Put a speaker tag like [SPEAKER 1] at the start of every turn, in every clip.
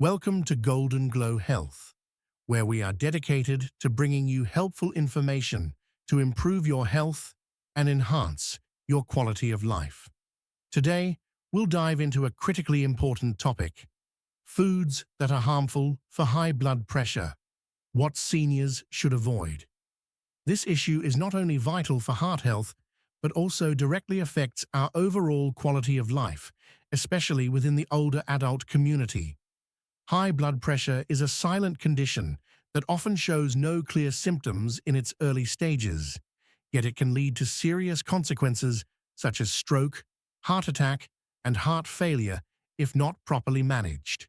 [SPEAKER 1] Welcome to Golden Glow Health, where we are dedicated to bringing you helpful information to improve your health and enhance your quality of life. Today, we'll dive into a critically important topic: foods that are harmful for high blood pressure, what seniors should avoid. This issue is not only vital for heart health, but also directly affects our overall quality of life, especially within the older adult community. High blood pressure is a silent condition that often shows no clear symptoms in its early stages, yet it can lead to serious consequences such as stroke, heart attack, and heart failure if not properly managed.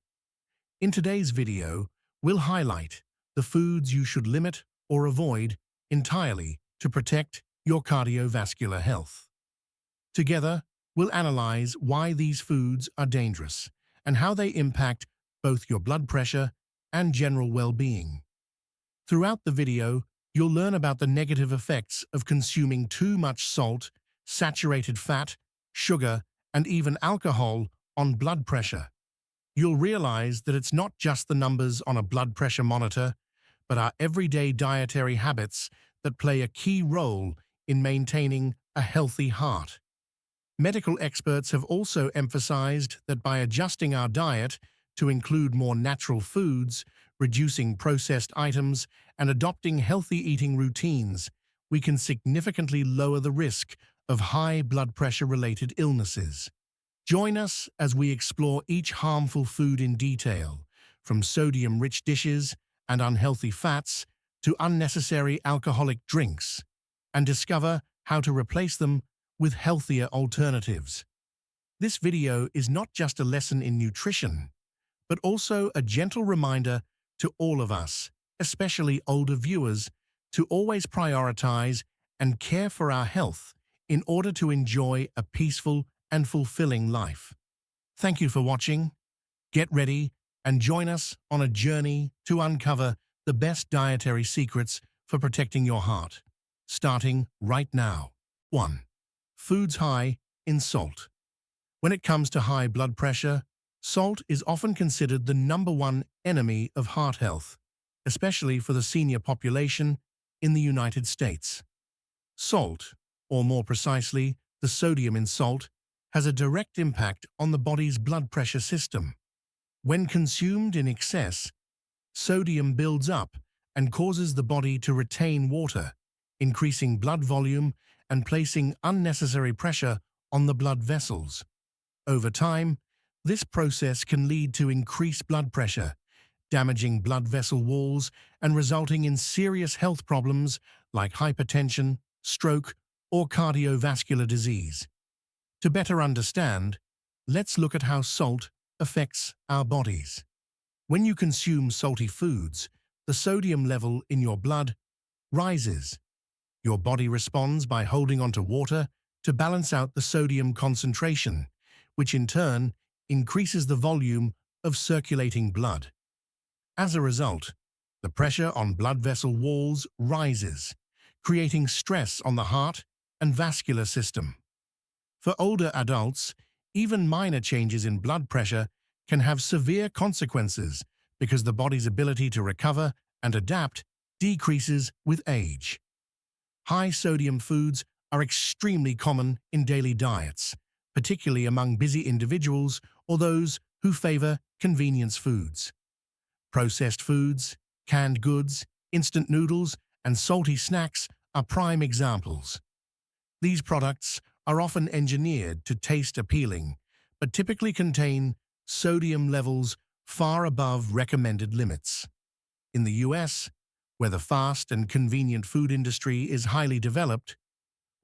[SPEAKER 1] In today's video, we'll highlight the foods you should limit or avoid entirely to protect your cardiovascular health. Together, we'll analyze why these foods are dangerous and how they impact both your blood pressure and general well-being. Throughout the video, you'll learn about the negative effects of consuming too much salt, saturated fat, sugar, and even alcohol on blood pressure. You'll realize that it's not just the numbers on a blood pressure monitor, but our everyday dietary habits that play a key role in maintaining a healthy heart. Medical experts have also emphasized that by adjusting our diet to include more natural foods, reducing processed items, and adopting healthy eating routines, we can significantly lower the risk of high blood pressure-related illnesses. Join us as we explore each harmful food in detail, from sodium-rich dishes and unhealthy fats to unnecessary alcoholic drinks, and discover how to replace them with healthier alternatives. This video is not just a lesson in nutrition, but also a gentle reminder to all of us, especially older viewers, to always prioritize and care for our health in order to enjoy a peaceful and fulfilling life. Thank you for watching. Get ready and join us on a journey to uncover the best dietary secrets for protecting your heart, starting right now. 1. Foods high in salt. When it comes to high blood pressure, salt is often considered the #1 enemy of heart health, especially for the senior population in the United States. Salt, or more precisely, the sodium in salt, has a direct impact on the body's blood pressure system. When consumed in excess, sodium builds up and causes the body to retain water, increasing blood volume and placing unnecessary pressure on the blood vessels. Over time, this process can lead to increased blood pressure, damaging blood vessel walls and resulting in serious health problems like hypertension, stroke, or cardiovascular disease. To better understand, let's look at how salt affects our bodies. When you consume salty foods, the sodium level in your blood rises. Your body responds by holding onto water to balance out the sodium concentration, which in turn increases the volume of circulating blood. As a result, the pressure on blood vessel walls rises, creating stress on the heart and vascular system. For older adults, even minor changes in blood pressure can have severe consequences because the body's ability to recover and adapt decreases with age. High sodium foods are extremely common in daily diets, particularly among busy individuals or those who favor convenience foods. Processed foods, canned goods, instant noodles, and salty snacks are prime examples. These products are often engineered to taste appealing, but typically contain sodium levels far above recommended limits. In the US, where the fast and convenient food industry is highly developed,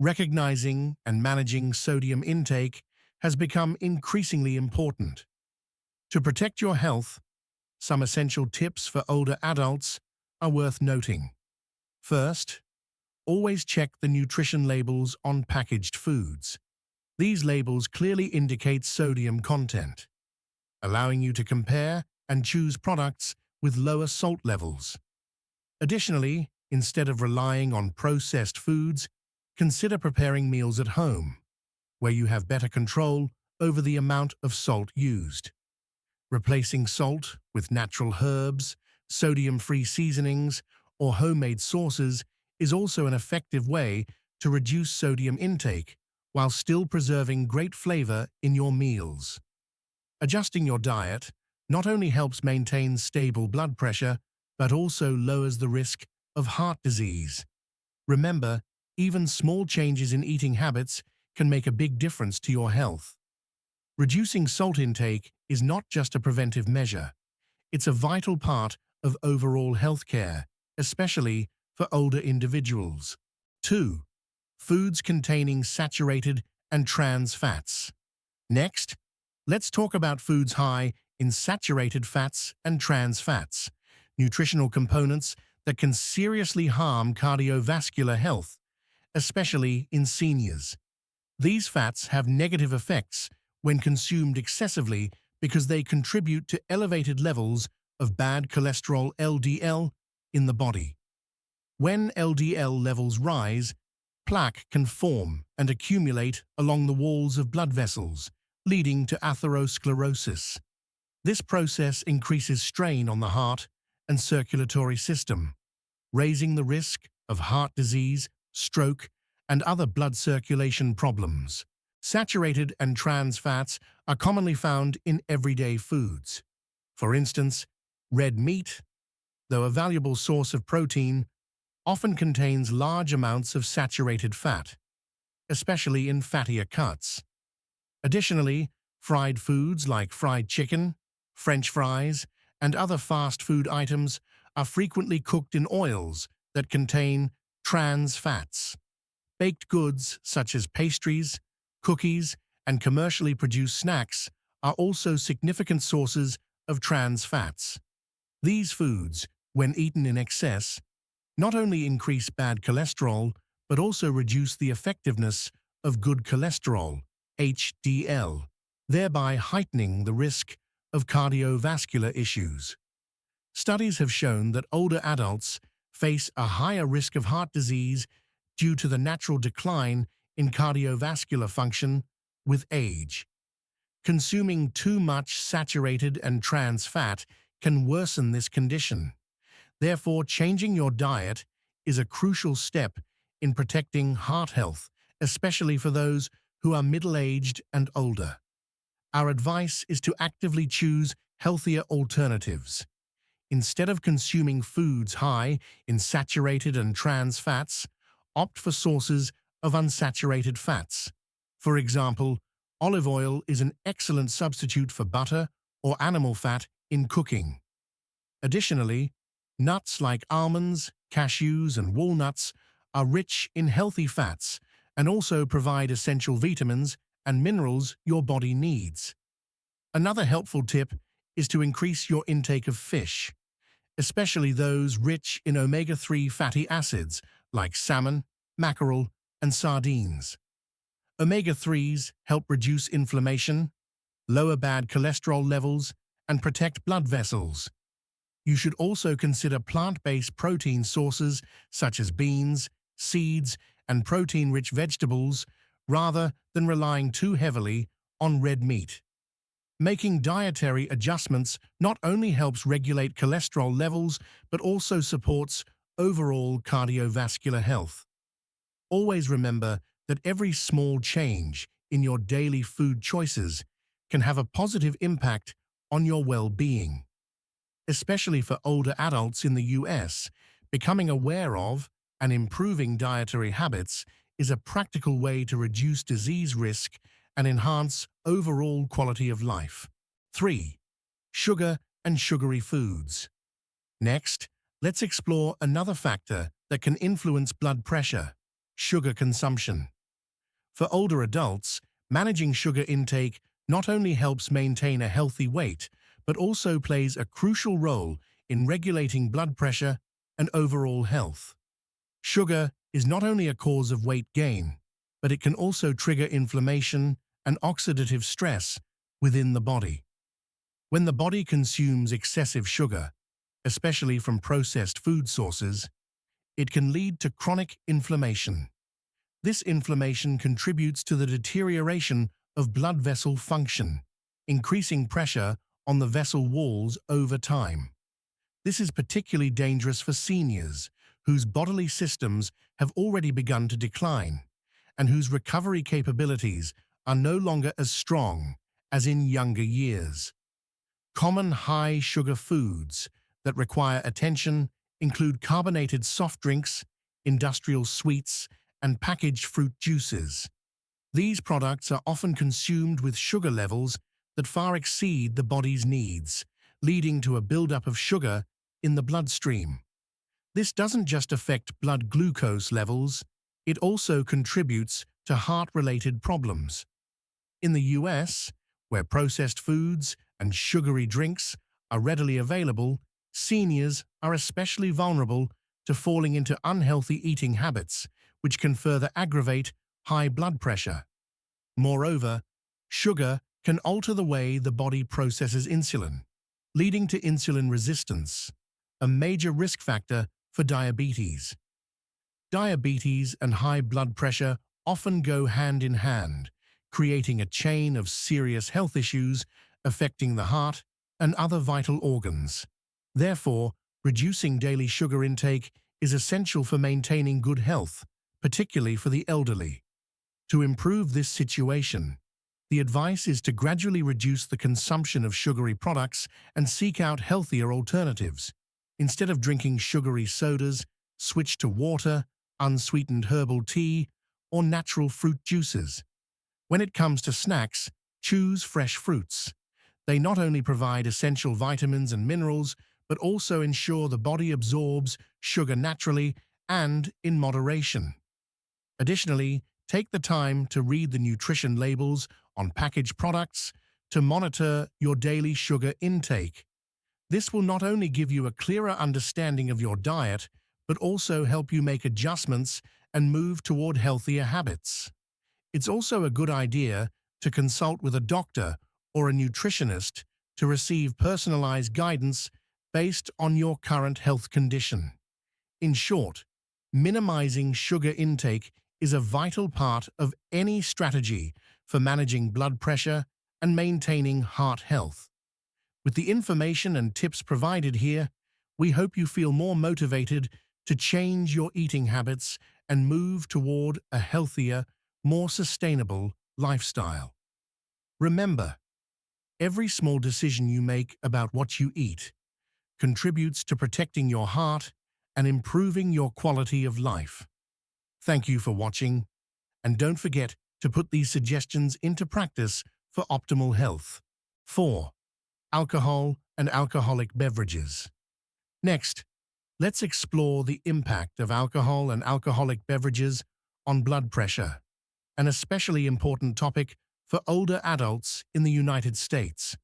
[SPEAKER 1] recognizing and managing sodium intake has become increasingly important. To protect your health, some essential tips for older adults are worth noting. First, always check the nutrition labels on packaged foods. These labels clearly indicate sodium content, allowing you to compare and choose products with lower salt levels. Additionally, instead of relying on processed foods, consider preparing meals at home, where you have better control over the amount of salt used. Replacing salt with natural herbs, sodium-free seasonings, or homemade sauces is also an effective way to reduce sodium intake while still preserving great flavor in your meals. Adjusting your diet not only helps maintain stable blood pressure, but also lowers the risk of heart disease. Remember, even small changes in eating habits can make a big difference to your health. Reducing salt intake is not just a preventive measure. It's a vital part of overall health care, especially for older individuals. 2. Foods containing saturated and trans fats. Next, let's talk about foods high in saturated fats and trans fats, nutritional components that can seriously harm cardiovascular health, especially in seniors. These fats have negative effects when consumed excessively because they contribute to elevated levels of bad cholesterol LDL in the body. When LDL levels rise, plaque can form and accumulate along the walls of blood vessels, leading to atherosclerosis. This process increases strain on the heart and circulatory system, raising the risk of heart disease, stroke, and other blood circulation problems. Saturated and trans fats are commonly found in everyday foods. For instance, red meat, though a valuable source of protein, often contains large amounts of saturated fat, especially in fattier cuts. Additionally, fried foods like fried chicken, French fries, and other fast food items are frequently cooked in oils that contain trans fats. Baked goods such as pastries, cookies, and commercially produced snacks are also significant sources of trans fats. These foods, when eaten in excess, not only increase bad cholesterol, but also reduce the effectiveness of good cholesterol, HDL, thereby heightening the risk of cardiovascular issues. Studies have shown that older adults face a higher risk of heart disease due to the natural decline in cardiovascular function with age. Consuming too much saturated and trans fat can worsen this condition. Therefore, changing your diet is a crucial step in protecting heart health, especially for those who are middle-aged and older. Our advice is to actively choose healthier alternatives. Instead of consuming foods high in saturated and trans fats, opt for sources of unsaturated fats. For example, olive oil is an excellent substitute for butter or animal fat in cooking. Additionally, nuts like almonds, cashews, and walnuts are rich in healthy fats and also provide essential vitamins and minerals your body needs. Another helpful tip is to increase your intake of fish, especially those rich in omega-3 fatty acids like salmon, mackerel, and sardines. Omega-3s help reduce inflammation, lower bad cholesterol levels, and protect blood vessels. You should also consider plant-based protein sources such as beans, seeds, and protein-rich vegetables rather than relying too heavily on red meat. Making dietary adjustments not only helps regulate cholesterol levels but also supports overall cardiovascular health. Always remember that every small change in your daily food choices can have a positive impact on your well-being. Especially for older adults in the US, becoming aware of and improving dietary habits is a practical way to reduce disease risk and enhance overall quality of life. 3. Sugar and sugary foods. Next, let's explore another factor that can influence blood pressure: sugar consumption. For older adults, managing sugar intake not only helps maintain a healthy weight, but also plays a crucial role in regulating blood pressure and overall health. Sugar is not only a cause of weight gain, but it can also trigger inflammation and oxidative stress within the body. When the body consumes excessive sugar, especially from processed food sources, it can lead to chronic inflammation. This inflammation contributes to the deterioration of blood vessel function, increasing pressure on the vessel walls over time. This is particularly dangerous for seniors, whose bodily systems have already begun to decline, and whose recovery capabilities are no longer as strong as in younger years. Common high-sugar foods that require attention include carbonated soft drinks, industrial sweets, and packaged fruit juices. These products are often consumed with sugar levels that far exceed the body's needs, leading to a buildup of sugar in the bloodstream. This doesn't just affect blood glucose levels, it also contributes to heart-related problems. In the US, where processed foods and sugary drinks are readily available, seniors are especially vulnerable to falling into unhealthy eating habits, which can further aggravate high blood pressure. Moreover, sugar can alter the way the body processes insulin, leading to insulin resistance, a major risk factor for diabetes. Diabetes and high blood pressure often go hand in hand, creating a chain of serious health issues affecting the heart and other vital organs. Therefore, reducing daily sugar intake is essential for maintaining good health, particularly for the elderly. To improve this situation, the advice is to gradually reduce the consumption of sugary products and seek out healthier alternatives. Instead of drinking sugary sodas, switch to water, unsweetened herbal tea, or natural fruit juices. When it comes to snacks, choose fresh fruits. They not only provide essential vitamins and minerals, but also ensure the body absorbs sugar naturally and in moderation. Additionally, take the time to read the nutrition labels on packaged products to monitor your daily sugar intake. This will not only give you a clearer understanding of your diet, but also help you make adjustments and move toward healthier habits. It's also a good idea to consult with a doctor or a nutritionist to receive personalized guidance based on your current health condition. In short, minimizing sugar intake is a vital part of any strategy for managing blood pressure and maintaining heart health. With the information and tips provided here, we hope you feel more motivated to change your eating habits and move toward a healthier, more sustainable lifestyle. Remember, every small decision you make about what you eat contributes to protecting your heart and improving your quality of life. Thank you for watching, and don't forget to put these suggestions into practice for optimal health. 4. Alcohol and alcoholic beverages. Next, let's explore the impact of alcohol and alcoholic beverages on blood pressure, an especially important topic for older adults in the United States.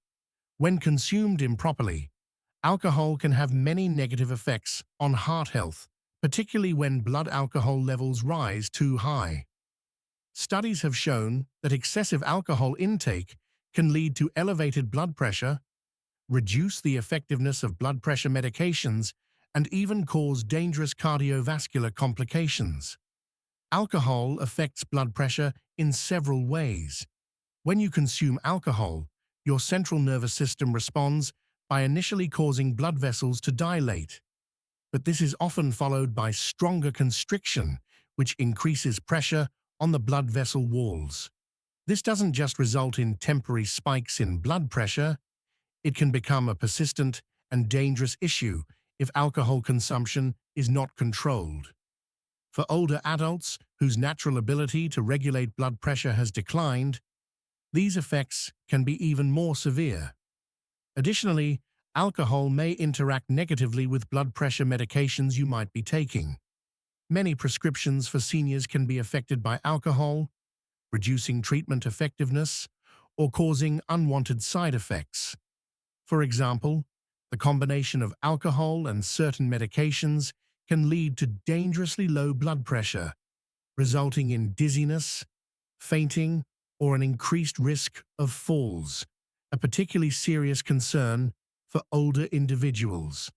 [SPEAKER 1] When consumed improperly, alcohol can have many negative effects on heart health, particularly when blood alcohol levels rise too high. Studies have shown that excessive alcohol intake can lead to elevated blood pressure, reduce the effectiveness of blood pressure medications, and even cause dangerous cardiovascular complications. Alcohol affects blood pressure in several ways. When you consume alcohol, your central nervous system responds by initially causing blood vessels to dilate. But this is often followed by stronger constriction, which increases pressure on the blood vessel walls. This doesn't just result in temporary spikes in blood pressure, it can become a persistent and dangerous issue if alcohol consumption is not controlled. For older adults whose natural ability to regulate blood pressure has declined, these effects can be even more severe. Additionally, alcohol may interact negatively with blood pressure medications you might be taking. Many prescriptions for seniors can be affected by alcohol, reducing treatment effectiveness or causing unwanted side effects. For example, the combination of alcohol and certain medications can lead to dangerously low blood pressure, resulting in dizziness, fainting, or an increased risk of falls, a particularly serious concern for older individuals.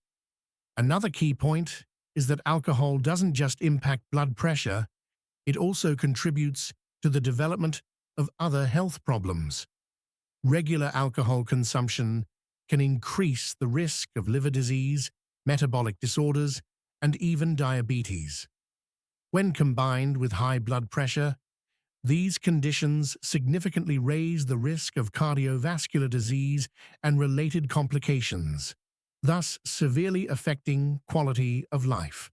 [SPEAKER 1] Another key point is that alcohol doesn't just impact blood pressure, it also contributes to the development of other health problems. Regular alcohol consumption can increase the risk of liver disease, metabolic disorders, and even diabetes. When combined with high blood pressure, these conditions significantly raise the risk of cardiovascular disease and related complications, thus severely affecting quality of life.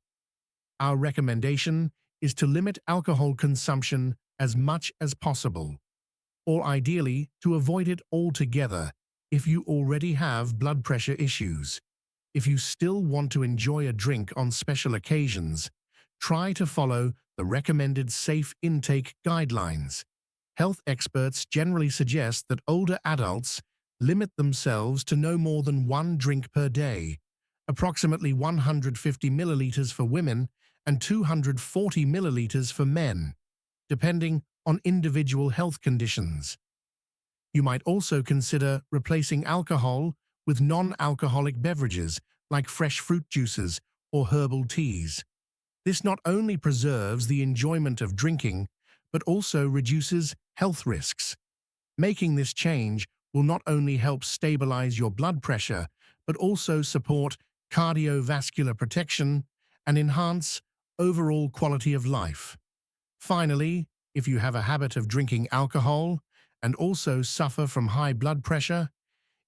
[SPEAKER 1] Our recommendation is to limit alcohol consumption as much as possible, or ideally to avoid it altogether if you already have blood pressure issues. If you still want to enjoy a drink on special occasions, try to follow the recommended safe intake guidelines. Health experts generally suggest that older adults limit themselves to no more than 1 drink per day, approximately 150 milliliters for women and 240 milliliters for men, depending on individual health conditions. You might also consider replacing alcohol with non-alcoholic beverages like fresh fruit juices or herbal teas. This not only preserves the enjoyment of drinking, but also reduces health risks. Making this change will not only help stabilize your blood pressure, but also support cardiovascular protection and enhance overall quality of life. Finally, if you have a habit of drinking alcohol and also suffer from high blood pressure,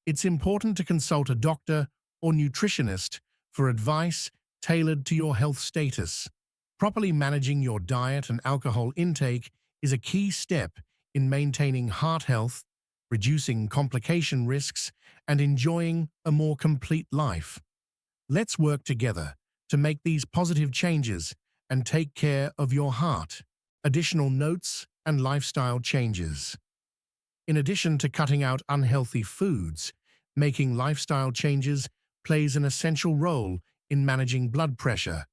[SPEAKER 1] it's important to consult a doctor or nutritionist for advice tailored to your health status. Properly managing your diet and alcohol intake is a key step in maintaining heart health, reducing complication risks, and enjoying a more complete life. Let's work together to make these positive changes and take care of your heart. Additional notes and lifestyle changes. In addition to cutting out unhealthy foods, making lifestyle changes plays an essential role in managing blood pressure,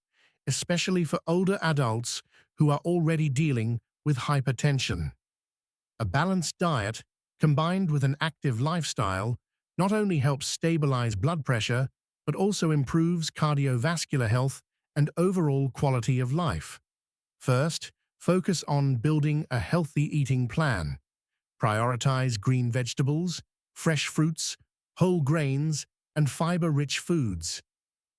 [SPEAKER 1] especially for older adults who are already dealing with hypertension. A balanced diet, combined with an active lifestyle, not only helps stabilize blood pressure, but also improves cardiovascular health and overall quality of life. First, focus on building a healthy eating plan. Prioritize green vegetables, fresh fruits, whole grains, and fiber-rich foods.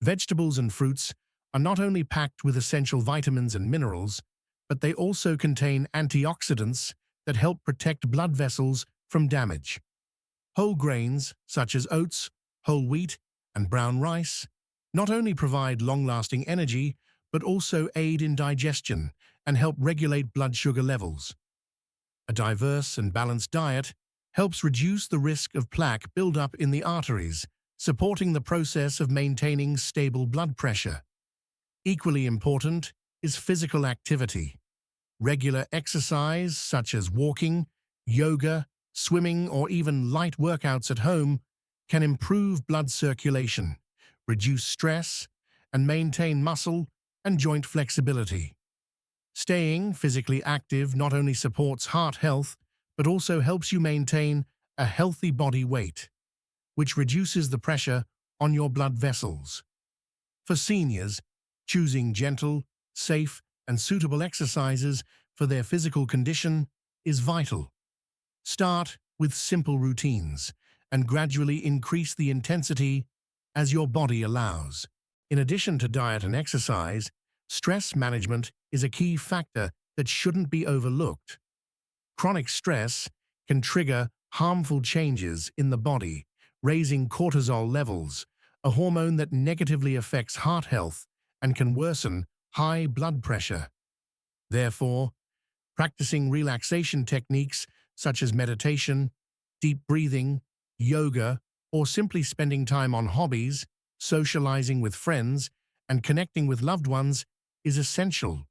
[SPEAKER 1] Vegetables and fruits are not only packed with essential vitamins and minerals, but they also contain antioxidants that help protect blood vessels from damage. Whole grains, such as oats, whole wheat, and brown rice, not only provide long-lasting energy, but also aid in digestion and help regulate blood sugar levels. A diverse and balanced diet helps reduce the risk of plaque buildup in the arteries, supporting the process of maintaining stable blood pressure. Equally important is physical activity. Regular exercise, such as walking, yoga, swimming, or even light workouts at home, can improve blood circulation, reduce stress, and maintain muscle and joint flexibility. Staying physically active not only supports heart health, but also helps you maintain a healthy body weight, which reduces the pressure on your blood vessels. For seniors, choosing gentle, safe, and suitable exercises for their physical condition is vital. Start with simple routines and gradually increase the intensity as your body allows. In addition to diet and exercise, stress management is a key factor that shouldn't be overlooked. Chronic stress can trigger harmful changes in the body, raising cortisol levels, a hormone that negatively affects heart health and can worsen high blood pressure. Therefore, practicing relaxation techniques such as meditation, deep breathing, yoga, or simply spending time on hobbies, socializing with friends, and connecting with loved ones is essential.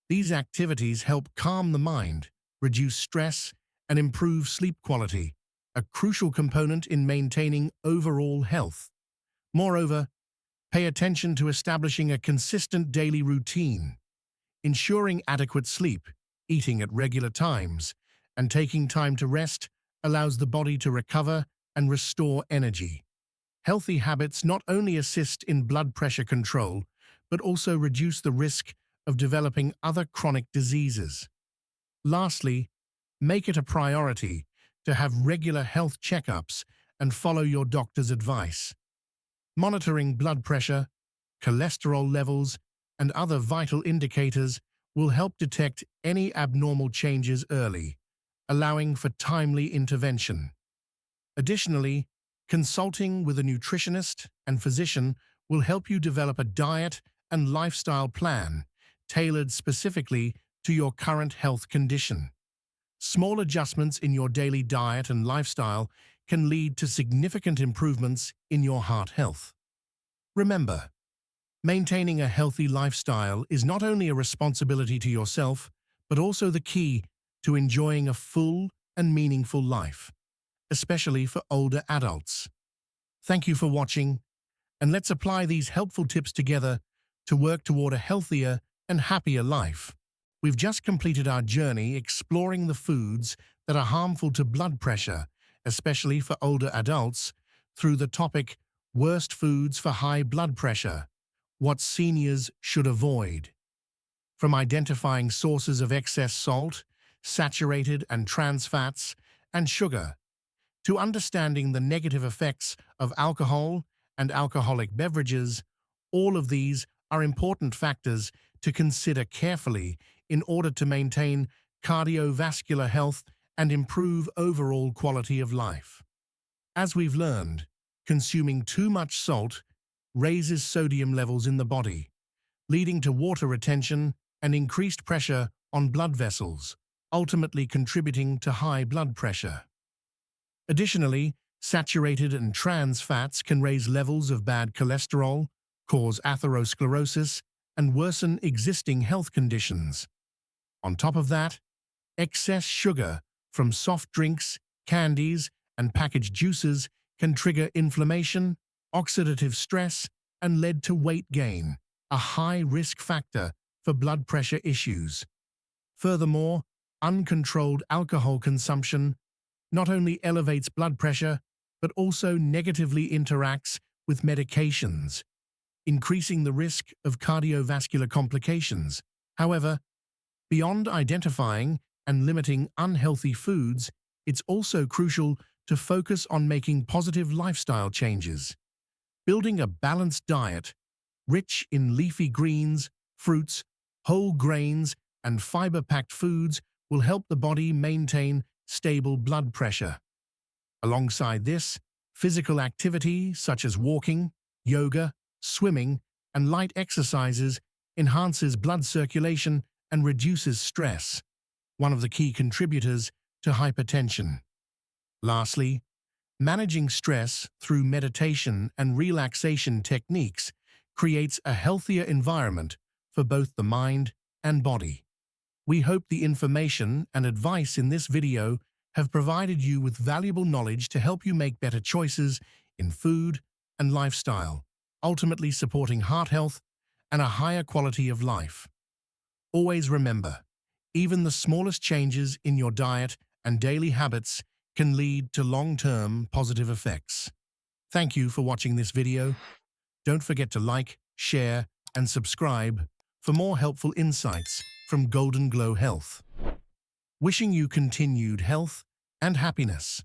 [SPEAKER 1] These activities help calm the mind, reduce stress, and improve sleep quality, a crucial component in maintaining overall health. Moreover, pay attention to establishing a consistent daily routine. Ensuring adequate sleep, eating at regular times, and taking time to rest allows the body to recover and restore energy. Healthy habits not only assist in blood pressure control, but also reduce the risk of developing other chronic diseases. Lastly, make it a priority to have regular health checkups and follow your doctor's advice. Monitoring blood pressure, cholesterol levels, and other vital indicators will help detect any abnormal changes early, allowing for timely intervention. Additionally, consulting with a nutritionist and physician will help you develop a diet and lifestyle plan tailored specifically to your current health condition. Small adjustments in your daily diet and lifestyle can lead to significant improvements in your heart health. Remember, maintaining a healthy lifestyle is not only a responsibility to yourself, but also the key to enjoying a full and meaningful life, especially for older adults. Thank you for watching, and let's apply these helpful tips together to work toward a healthier and happier life. We've just completed our journey exploring the foods that are harmful to blood pressure, especially for older adults, through the topic Worst Foods for High Blood Pressure, What Seniors Should Avoid. From identifying sources of excess salt, saturated and trans fats, and sugar, to understanding the negative effects of alcohol and alcoholic beverages, all of these are important factors to consider carefully in order to maintain cardiovascular health and improve overall quality of life. As we've learned, consuming too much salt raises sodium levels in the body, leading to water retention and increased pressure on blood vessels, ultimately contributing to high blood pressure. Additionally, saturated and trans fats can raise levels of bad cholesterol, cause atherosclerosis, and worsen existing health conditions. On top of that, excess sugar from soft drinks, candies, and packaged juices can trigger inflammation, oxidative stress, and lead to weight gain, a high-risk factor for blood pressure issues. Furthermore, uncontrolled alcohol consumption not only elevates blood pressure, but also negatively interacts with medications, increasing the risk of cardiovascular complications. However, beyond identifying and limiting unhealthy foods, it's also crucial to focus on making positive lifestyle changes. Building a balanced diet, rich in leafy greens, fruits, whole grains, and fiber-packed foods will help the body maintain stable blood pressure. Alongside this, physical activity such as walking, yoga, swimming, and light exercises enhances blood circulation and reduces stress, one of the key contributors to hypertension. Lastly, managing stress through meditation and relaxation techniques creates a healthier environment for both the mind and body. We hope the information and advice in this video have provided you with valuable knowledge to help you make better choices in food and lifestyle, ultimately supporting heart health and a higher quality of life. Always remember, even the smallest changes in your diet and daily habits can lead to long-term positive effects. Thank you for watching this video. Don't forget to like, share, and subscribe for more helpful insights from Golden Glow Health. Wishing you continued health and happiness.